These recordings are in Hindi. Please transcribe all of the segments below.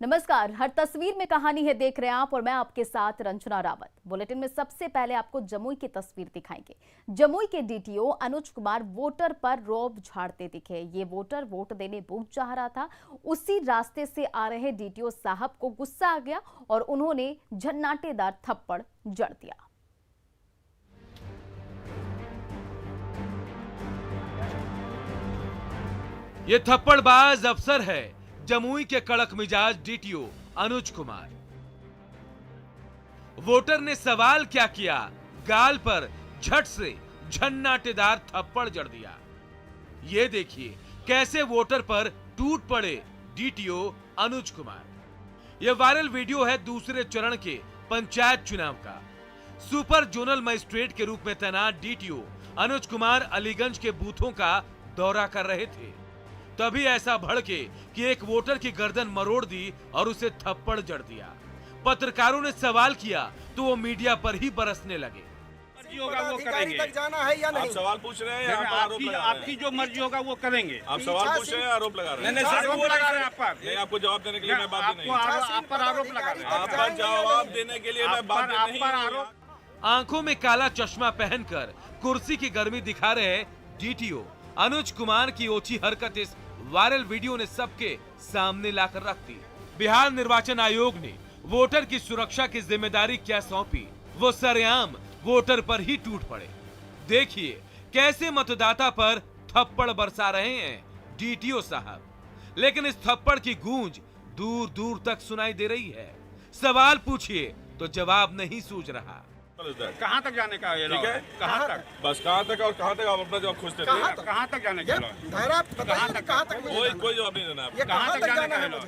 नमस्कार। हर तस्वीर में कहानी है देख रहे हैं आप और मैं आपके साथ रंजना रावत। बुलेटिन में सबसे पहले आपको जमुई की तस्वीर दिखाएंगे। जमुई के डीटीओ अनुज कुमार वोटर पर रौब झाड़ते दिखे। ये वोटर वोट देने बूथ जा रहा था। उसी रास्ते से आ रहे डीटीओ साहब को गुस्सा आ गया और उन्होंने झन्नाटेदार थप्पड़ जड़ दिया। ये थप्पड़बाज अफसर है जमुई के कड़क मिजाज डीटीओ अनुज कुमार। वोटर ने सवाल क्या किया, गाल पर झट से झन्नाटेदार थप्पड़ जड़ दिया। ये देखिए कैसे वोटर पर टूट पड़े डीटीओ अनुज कुमार। यह वायरल वीडियो है दूसरे चरण के पंचायत चुनाव का। सुपर जोनल मजिस्ट्रेट के रूप में तैनात डीटीओ अनुज कुमार अलीगंज के बूथों का दौरा कर रहे थे। तभी ऐसा भड़के कि एक वोटर की गर्दन मरोड़ दी और उसे थप्पड़ जड़ दिया। पत्रकारों ने सवाल किया तो वो मीडिया पर ही बरसने लगे। मर्जी होगा वो करेंगे। तक जाना है या नहीं? आप सवाल पूछ रहे हैं, आपकी जो मर्जी होगा वो करेंगे। आप सवाल पूछ रहे हैं, आरोप लगा रहे हैं। नहीं आरोप लगा रहे हैं आप पर। नहीं, आपको जवाब देने के लिए मैं बात नहीं। आप पर आरोप लगा रहे हैं। आप पर जवाब देने के लिए मैं बात नहीं। आंखों में काला चश्मा पहनकर कुर्सी की गर्मी दिखा रहे डीटीओ अनुज कुमार की ओछी हरकत इस वायरल वीडियो ने सबके सामने लाकर रख दी। बिहार निर्वाचन आयोग ने वोटर की सुरक्षा की जिम्मेदारी क्या सौंपी, वो सरेआम वोटर पर ही टूट पड़े। देखिए कैसे मतदाता पर थप्पड़ बरसा रहे हैं डीटीओ साहब। लेकिन इस थप्पड़ की गूंज दूर दूर तक सुनाई दे रही है। सवाल पूछिए तो जवाब नहीं सूझ रहा। कहाँ तक जाने का है? ठीक है, कहाँ तक? बस कहाँ तक और कहाँ तक आप अपना जवाब खोजते थे? कहाँ तक जाने का? कहाँ तक? कोई जवाब नहीं देना। कहाँ तक जाने का?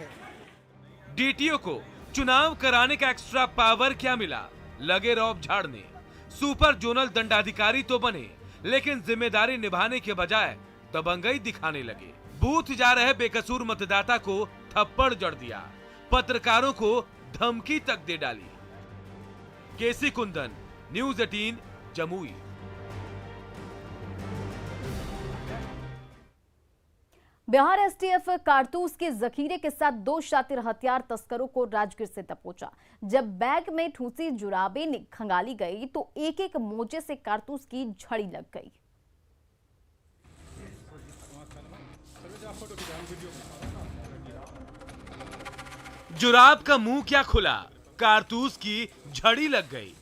डीटीओ को चुनाव कराने का एक्स्ट्रा पावर क्या मिला? लगे रौब झाड़ने। सुपर जोनल दंडाधिकारी तो बने लेकिन जिम्मेदारी निभाने के बजाय दबंगई दिखाने लगे। बूथ जा रहे बेकसूर मतदाता को थप्पड़ जड़ दिया। पत्रकारों को धमकी तक दे डाली। केसी कुंदन, न्यूज़ 18 जमुई। बिहार एसटीएफ कारतूस के जखीरे के साथ 2 शातिर हथियार तस्करों को राजगीर से दबोचा। जब बैग में ठूसी जुराबें खंगाली गई तो एक एक मोजे से कारतूस की झड़ी लग गई। जुराब का मुंह क्या खुला, कारतूस की झड़ी लग गई।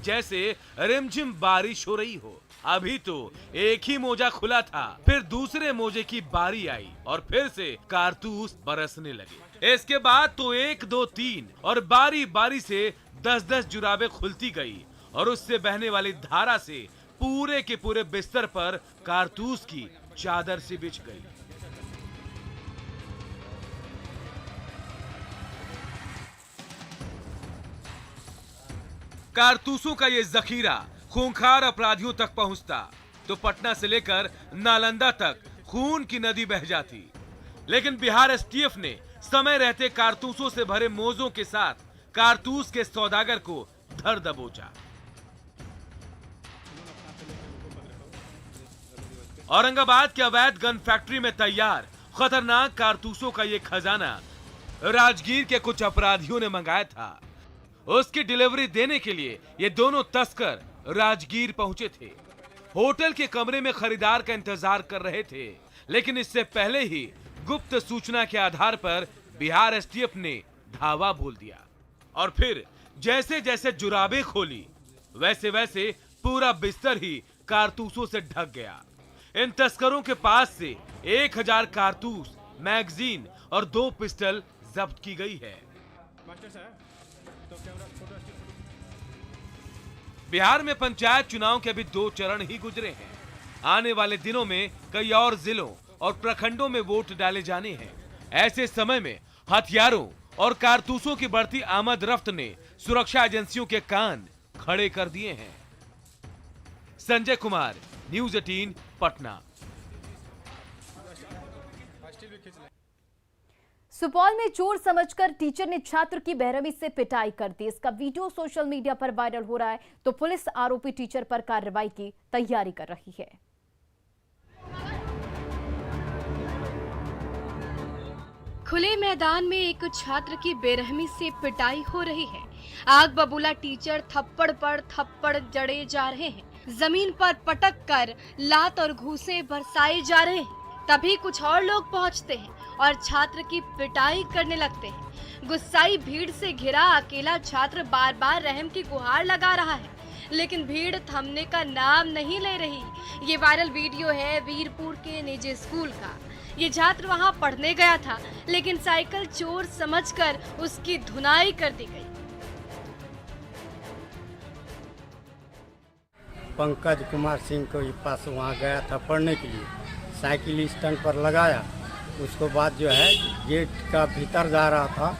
जैसे रिमझिम बारिश हो रही हो। अभी तो एक ही मोजा खुला था, फिर दूसरे मोजे की बारी आई और फिर से कारतूस बरसने लगे। इसके बाद तो 1, 2, 3 और बारी बारी से 10-10 जुराबें खुलती गई और उससे बहने वाली धारा से पूरे के पूरे बिस्तर पर कारतूस की चादर सी बिछ गई। कारतूसों का ये जखीरा खूंखार अपराधियों तक पहुंचता तो पटना से लेकर नालंदा तक खून की नदी बह जाती। लेकिन बिहार एसटीएफ ने समय रहते कारतूसों से भरे मोजों के साथ कारतूस के सौदागर को धर दबोचा। औरंगाबाद के अवैध गन फैक्ट्री में तैयार खतरनाक कारतूसों का ये खजाना राजगीर के कुछ अपराधियों ने मंगाया था। उसकी डिलीवरी देने के लिए ये दोनों तस्कर राजगीर पहुंचे थे। होटल के कमरे में खरीदार का इंतजार कर रहे थे। लेकिन इससे पहले ही गुप्त सूचना के आधार पर बिहार एसटीएफ ने धावा बोल दिया और फिर जैसे जैसे जुराबें खोली वैसे वैसे पूरा बिस्तर ही कारतूसों से ढक गया। इन तस्करों के पास से 1000 कारतूस, मैगजीन और 2 पिस्टल जब्त की गई है। बिहार में पंचायत चुनाव के अभी 2 चरण ही गुजरे हैं। आने वाले दिनों में कई और जिलों और प्रखंडों में वोट डाले जाने हैं। ऐसे समय में हथियारों और कारतूसों की बढ़ती आमद रफ्त ने सुरक्षा एजेंसियों के कान खड़े कर दिए हैं। संजय कुमार, न्यूज़ 18 पटना। सुपौल में चोर समझकर टीचर ने छात्र की बेरहमी से पिटाई कर दी। इसका वीडियो सोशल मीडिया पर वायरल हो रहा है तो पुलिस आरोपी टीचर पर कार्रवाई की तैयारी कर रही है। खुले मैदान में एक छात्र की बेरहमी से पिटाई हो रही है। आग बबूला टीचर थप्पड़ पर थप्पड़ जड़े जा रहे हैं। जमीन पर पटक कर लात और घूंसे बरसाए जा रहे हैं। तभी कुछ और लोग पहुंचते हैं और छात्र की पिटाई करने लगते हैं। गुस्साई भीड़ से घिरा अकेला छात्र बार बार रहम की गुहार लगा रहा है, लेकिन भीड़ थमने का नाम नहीं ले रही। ये वायरल वीडियो है वीरपुर के निजी स्कूल का। ये छात्र वहां पढ़ने गया था, लेकिन साइकिल चोर समझकर उसकी धुनाई कर दी गई। पंकज कुमार सिंह के पास वहाँ गया था पढ़ने के लिए, साइकिल स्टैंड पर लगाया। उसको बाद जो है गेट का भीतर जा रहा था,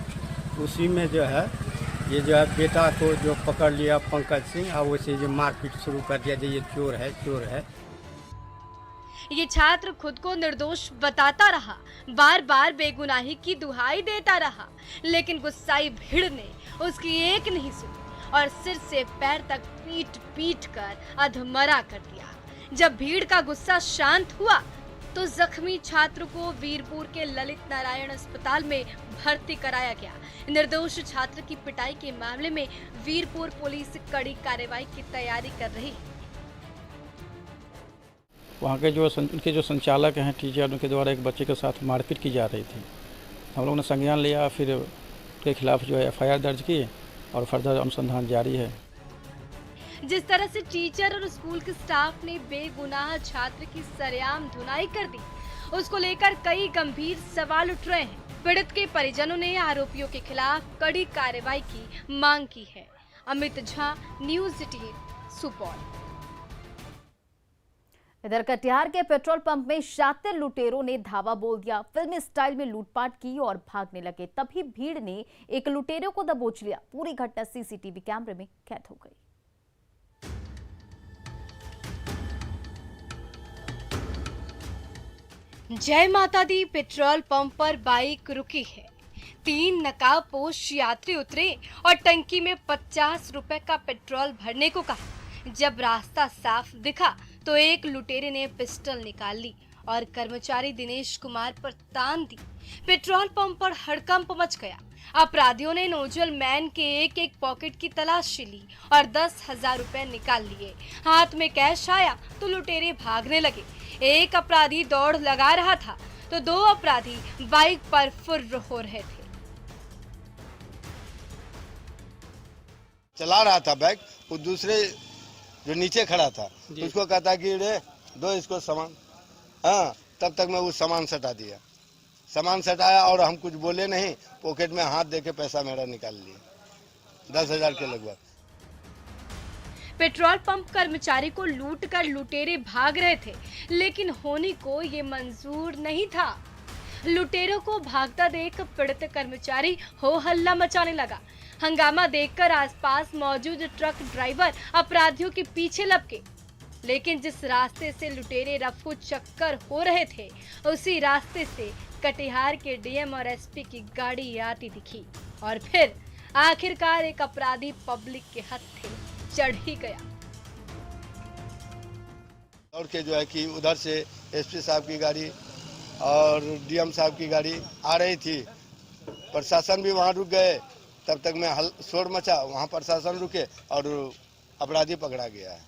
उसी में जो है ये जो है बेटा को जो पकड़ लिया पंकज सिंह, और उसे जो मारपीट शुरू कर दिया, जो ये चोर है चोर है। ये छात्र खुद को निर्दोष बताता रहा, बार बार बेगुनाही की दुहाई देता रहा, लेकिन गुस्साई भीड़ ने उसकी एक नहीं सुनी और सिर से पैर तक पीट पीट कर अधमरा कर दिया। जब भीड़ का गुस्सा शांत हुआ तो जख्मी छात्र को वीरपुर के ललित नारायण अस्पताल में भर्ती कराया गया। निर्दोष छात्र की पिटाई के मामले में वीरपुर पुलिस कड़ी कार्रवाई की तैयारी कर रही है। वहाँ के उनके जो संचालक हैं टीचर, उनके द्वारा एक बच्चे के साथ मारपीट की जा रही थी। हम लोगों ने संज्ञान लिया, फिर उसके खिलाफ जो है FIR दर्ज की और फर्दर अनुसंधान जारी है। जिस तरह से टीचर और स्कूल के स्टाफ ने बेगुनाह छात्र की सरेआम धुनाई कर दी, उसको लेकर कई गंभीर सवाल उठ रहे हैं। पीड़ित के परिजनों ने आरोपियों के खिलाफ कड़ी कार्रवाई की मांग की है। अमित झा, न्यूज़ 18, सुपौल। इधर कटिहार के पेट्रोल पंप में शातिर लुटेरों ने धावा बोल दिया, फिल्मी स्टाइल में लूटपाट की और भागने लगे। तभी भीड़ ने एक लुटेरों को दबोच लिया। पूरी घटना CCTV कैमरे में कैद हो गई। जय माता दी पेट्रोल पंप पर बाइक रुकी है। 3 नकाबपोश यात्री उतरे और टंकी में 50 रुपए का पेट्रोल भरने को कहा। जब रास्ता साफ दिखा तो एक लुटेरे ने पिस्टल निकाल ली और कर्मचारी दिनेश कुमार पर तान दी। पेट्रोल पंप पर हड़कंप मच गया। अपराधियों ने नोजल मैन के एक एक पॉकेट की तलाशी ली और 10,000 रुपए निकाल लिए। हाथ में कैश आया तो लुटेरे भागने लगे। एक अपराधी दौड़ लगा रहा था तो 2 अपराधी बाइक पर फुर्र हो रहे थे। चला रहा था बाइक, वो दूसरे जो नीचे खड़ा था उसको कहता कि रे दो इसको सामान। हाँ, तब तक मैं वो सामान सटा दिया। सामान सटाया और हम कुछ बोले नहीं, पॉकेट में हाथ देके पैसा मेरा निकाल लिया, 10,000 के लगभग। पेट्रोल पंप कर्मचारी को लूट कर लुटेरे भाग रहे थे, लेकिन होनी को ये मंजूर नहीं था। लुटेरों को भागता देख पीड़ित कर्मचारी हो हल्ला मचाने लगा। हंगामा देखकर आसपास मौजूद ट्रक ड्राइवर अपराधियों के पीछे लपके, लेकिन जिस रास्ते से लुटेरे रफू चक्कर हो रहे थे, उसी रास्ते से कटिहार के DM और SP की गाड़ी आती दिखी और फिर आखिरकार एक अपराधी पब्लिक के हत्थे चढ़ ही गया। और के जो है कि उधर से SP साहब की गाड़ी और DM साहब की गाड़ी आ रही थी। प्रशासन भी वहां रुक गए। तब तक मैं शोर मचा, वहां प्रशासन रुके और अपराधी पकड़ा गया है।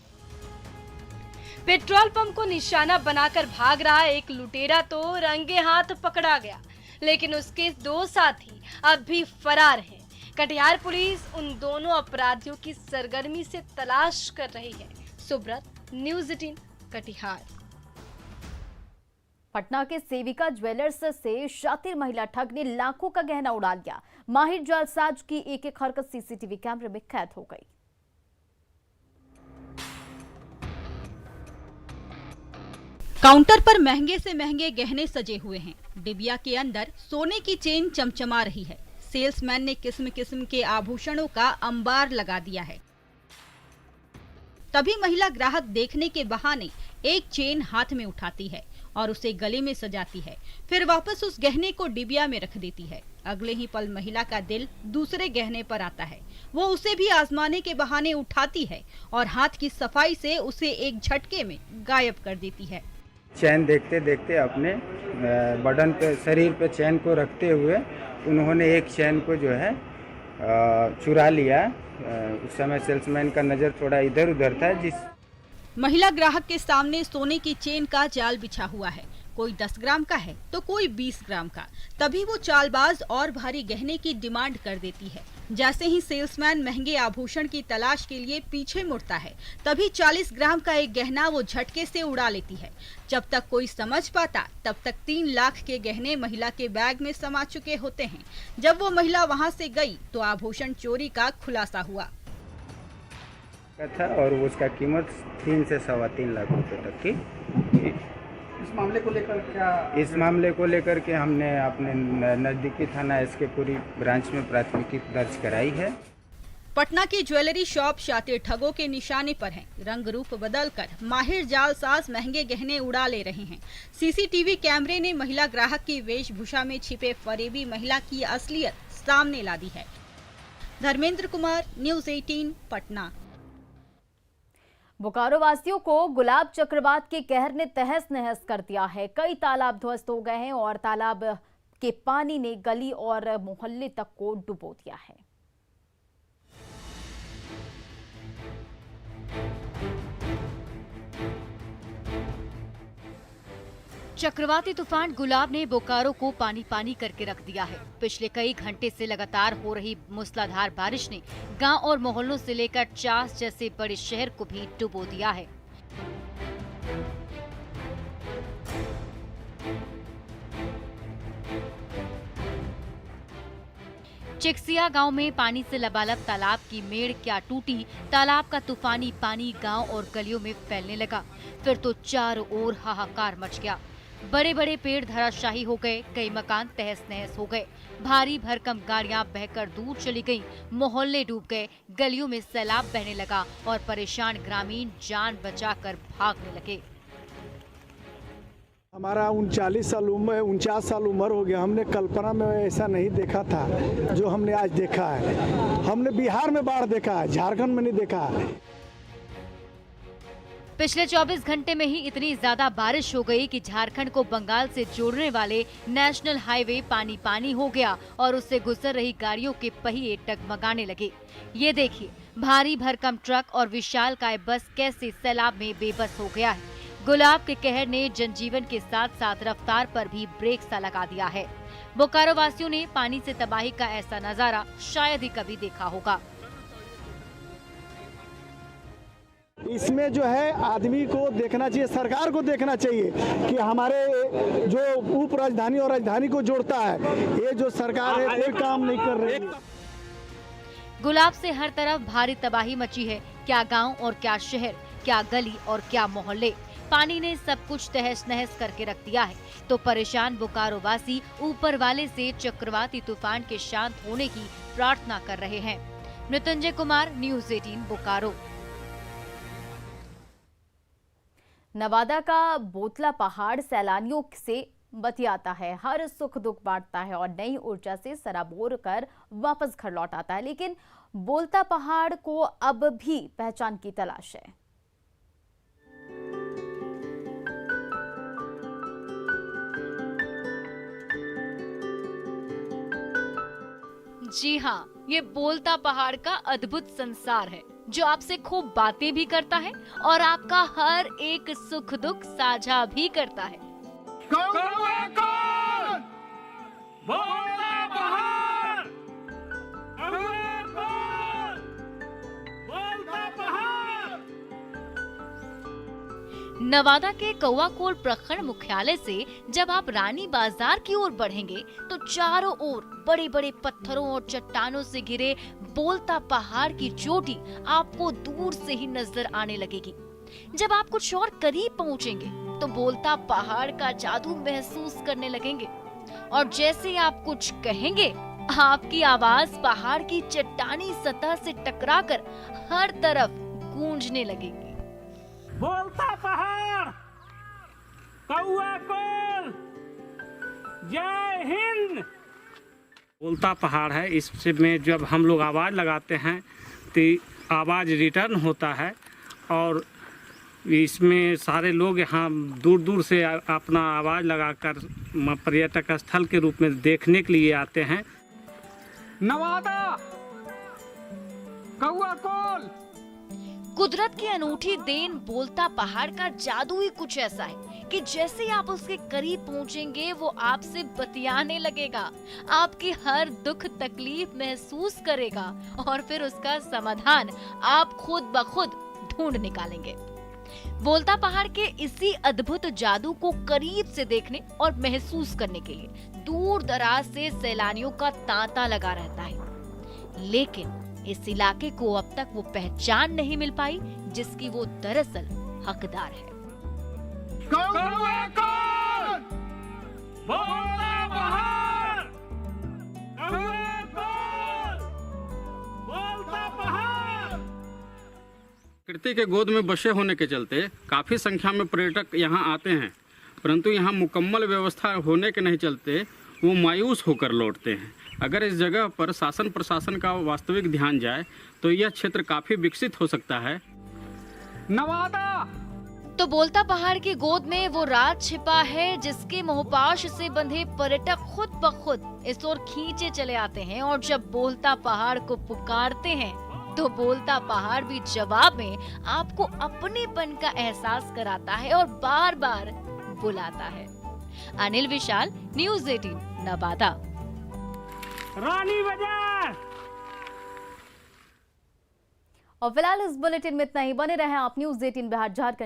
पेट्रोल पंप को निशाना बनाकर भाग रहा एक लुटेरा तो रंगे हाथ पकड़ा गया, लेकिन उसके 2 साथी अब भी फरार हैं। कटिहार पुलिस उन दोनों अपराधियों की सरगर्मी से तलाश कर रही है। सुब्रत, न्यूज़ 18, कटिहार। पटना के सेविका ज्वेलर्स से शातिर महिला ठग ने लाखों का गहना उड़ा लिया। माहिर जालसाज की एक हरकत CCTV कैमरे में कैद हो गई। काउंटर पर महंगे से महंगे गहने सजे हुए हैं। डिबिया के अंदर सोने की चेन चमचमा रही है। सेल्समैन ने किस्म किस्म के आभूषणों का अंबार लगा दिया है। तभी महिला ग्राहक देखने के बहाने एक चेन हाथ में उठाती है और उसे गले में सजाती है, फिर वापस उस गहने को डिबिया में रख देती है। अगले ही पल महिला का दिल दूसरे गहने पर आता है। वो उसे भी आजमाने के बहाने उठाती है और हाथ की सफाई से उसे एक झटके में गायब कर देती है। चैन देखते देखते अपने बदन पे, शरीर पे चैन को रखते हुए उन्होंने एक चैन को जो है चुरा लिया। उस समय सेल्समैन का नज़र थोड़ा इधर उधर था। जिस महिला ग्राहक के सामने सोने की चेन का जाल बिछा हुआ है, कोई 10 ग्राम का है तो कोई 20 ग्राम का। तभी वो चालबाज और भारी गहने की डिमांड कर देती है। जैसे ही सेल्समैन महंगे आभूषण की तलाश के लिए पीछे मुड़ता है, तभी 40 ग्राम का एक गहना वो झटके से उड़ा लेती है। जब तक कोई समझ पाता तब तक 3 लाख के गहने महिला के बैग में समा चुके होते हैं। जब वो महिला वहां से गई तो आभूषण चोरी का खुलासा हुआ था और उसका कीमत 3 से 3.25 लाख रुपए तक की। इस मामले को लेकर क्या? इस मामले को लेकर के हमने अपने नजदीकी थाना एसके पुरी ब्रांच में प्राथमिकी दर्ज कराई है। पटना की ज्वेलरी शॉप शातिर ठगों के निशाने पर हैं। रंग रूप बदलकर माहिर जालसाज महंगे गहने उड़ा ले रहे हैं। सीसीटीवी कैमरे ने महिला ग्राहक की वेशभूषा में छिपे फरेबी महिला की असलियत सामने ला दी है। धर्मेंद्र कुमार, न्यूज़ 18, पटना। बोकारो वासियों को गुलाब चक्रवात के कहर ने तहस नहस कर दिया है। कई तालाब ध्वस्त हो गए हैं और तालाब के पानी ने गली और मोहल्ले तक को डुबो दिया है। चक्रवाती तूफान गुलाब ने बोकारो को पानी पानी करके रख दिया है। पिछले कई घंटे से लगातार हो रही मूसलाधार बारिश ने गांव और मोहल्लों से लेकर चास जैसे बड़े शहर को भी डुबो दिया है। चिकसिया गांव में पानी से लबालब तालाब की मेड़ क्या टूटी। तालाब का तूफानी पानी गांव और गलियों में फैलने लगा। फिर तो चारों ओर हाहाकार मच गया। बड़े बड़े पेड़ धराशायी हो गए, कई मकान तहस नहस हो गए। भारी भरकम गाड़ियां बहकर दूर चली गईं, मोहल्ले डूब गए, गलियों में सैलाब बहने लगा और परेशान ग्रामीण जान बचाकर भागने लगे। हमारा 39 साल उम्र, 49 साल उम्र हो गया। हमने कल्पना में ऐसा नहीं देखा था जो हमने आज देखा है। हमने बिहार में बाढ़ देखा है, झारखंड में नहीं देखा है। पिछले 24 घंटे में ही इतनी ज्यादा बारिश हो गई कि झारखंड को बंगाल से जोड़ने वाले नेशनल हाईवे पानी पानी हो गया और उससे गुजर रही गाड़ियों के पहिए टगमगाने लगे। ये देखिए, भारी भरकम ट्रक और विशालकाय बस कैसे सैलाब में बेबस हो गया है। गुलाब के कहर ने जनजीवन के साथ साथ रफ्तार पर भी ब्रेक सा लगा दिया है। बोकारो वासियों ने पानी से तबाही का ऐसा नजारा शायद ही कभी देखा होगा। इसमें जो है आदमी को देखना चाहिए, सरकार को देखना चाहिए कि हमारे जो उप राजधानी और राजधानी को जोड़ता है, ये जो सरकार है कोई काम नहीं कर रही। गुलाब से हर तरफ भारी तबाही मची है। क्या गांव और क्या शहर, क्या गली और क्या मोहल्ले। पानी ने सब कुछ तहस नहस करके रख दिया है। तो परेशान बोकारो वासी ऊपर वाले से चक्रवाती तूफान के शांत होने की प्रार्थना कर रहे हैं। मृत्युंजय कुमार, न्यूज़ 18, बोकारो। नवादा का बोतला पहाड़ सैलानियों से बतियाता है, हर सुख दुख बांटता है और नई ऊर्जा से सराबोर कर वापस घर लौट आता है। लेकिन बोलता पहाड़ को अब भी पहचान की तलाश है। जी हाँ, ये बोलता पहाड़ का अद्भुत संसार है जो आपसे खूब बातें भी करता है और आपका हर एक सुख दुख साझा भी करता है। बोलता पहाड़, बोलता पहाड़। नवादा के कौवाकोल प्रखंड मुख्यालय से जब आप रानी बाजार की ओर बढ़ेंगे तो चारों ओर बड़े बड़े पत्थरों और चट्टानों से घिरे बोलता पहाड़ की चोटी आपको दूर से ही नजर आने लगेगी। जब आप कुछ और करीब पहुंचेंगे तो बोलता पहाड़ का जादू महसूस करने लगेंगे और जैसे आप कुछ कहेंगे, आपकी आवाज पहाड़ की चट्टानी सतह से टकराकर हर तरफ गूंजने लगेगी। बोलता पहाड़, कौवाकोल, जय हिंद। बोलता पहाड़ है, इसमें जब हम लोग आवाज़ लगाते हैं तो आवाज़ रिटर्न होता है और इसमें सारे लोग यहाँ दूर दूर से अपना आवाज़ लगाकर पर्यटक स्थल के रूप में देखने के लिए आते हैं। नवादा, कौआ कोल। कुदरत की अनूठी देन बोलता पहाड़ का जादू ही कुछ ऐसा है कि जैसे ही आप उसके करीब पहुंचेंगे वो आपसे बतियाने लगेगा, आपकी हर दुख तकलीफ महसूस करेगा और फिर उसका समाधान आप खुद ब खुद ढूंढ निकालेंगे। बोलता पहाड़ के इसी अद्भुत जादू को करीब से देखने और महसूस करने के लिए दूर दराज से सैलानियों का तांता लगा रहता है, लेकिन इस इलाके को अब तक वो पहचान नहीं मिल पाई जिसकी वो दरअसल हकदार है। प्रकृति के गोद में बसे होने के चलते काफी संख्या में पर्यटक यहाँ आते हैं, परंतु यहाँ मुकम्मल व्यवस्था होने के नहीं चलते वो मायूस होकर लौटते हैं। अगर इस जगह पर शासन प्रशासन का वास्तविक ध्यान जाए तो यह क्षेत्र काफी विकसित हो सकता है। नवादा। तो बोलता पहाड़ की गोद में वो राज छिपा है जिसके मोहपाश से बंधे पर्यटक खुद ब खुद इस ओर खींचे चले आते हैं, और जब बोलता पहाड़ को पुकारते हैं तो बोलता पहाड़ भी जवाब में आपको अपनेपन का एहसास कराता है और बार बार बुलाता है। अनिल विशाल, न्यूज़ 18, नवादा। रानी बाजार। और फिलहाल इस बुलेटिन में इतना ही। बने रहे आप न्यूज़ 18 बिहार झारखंड।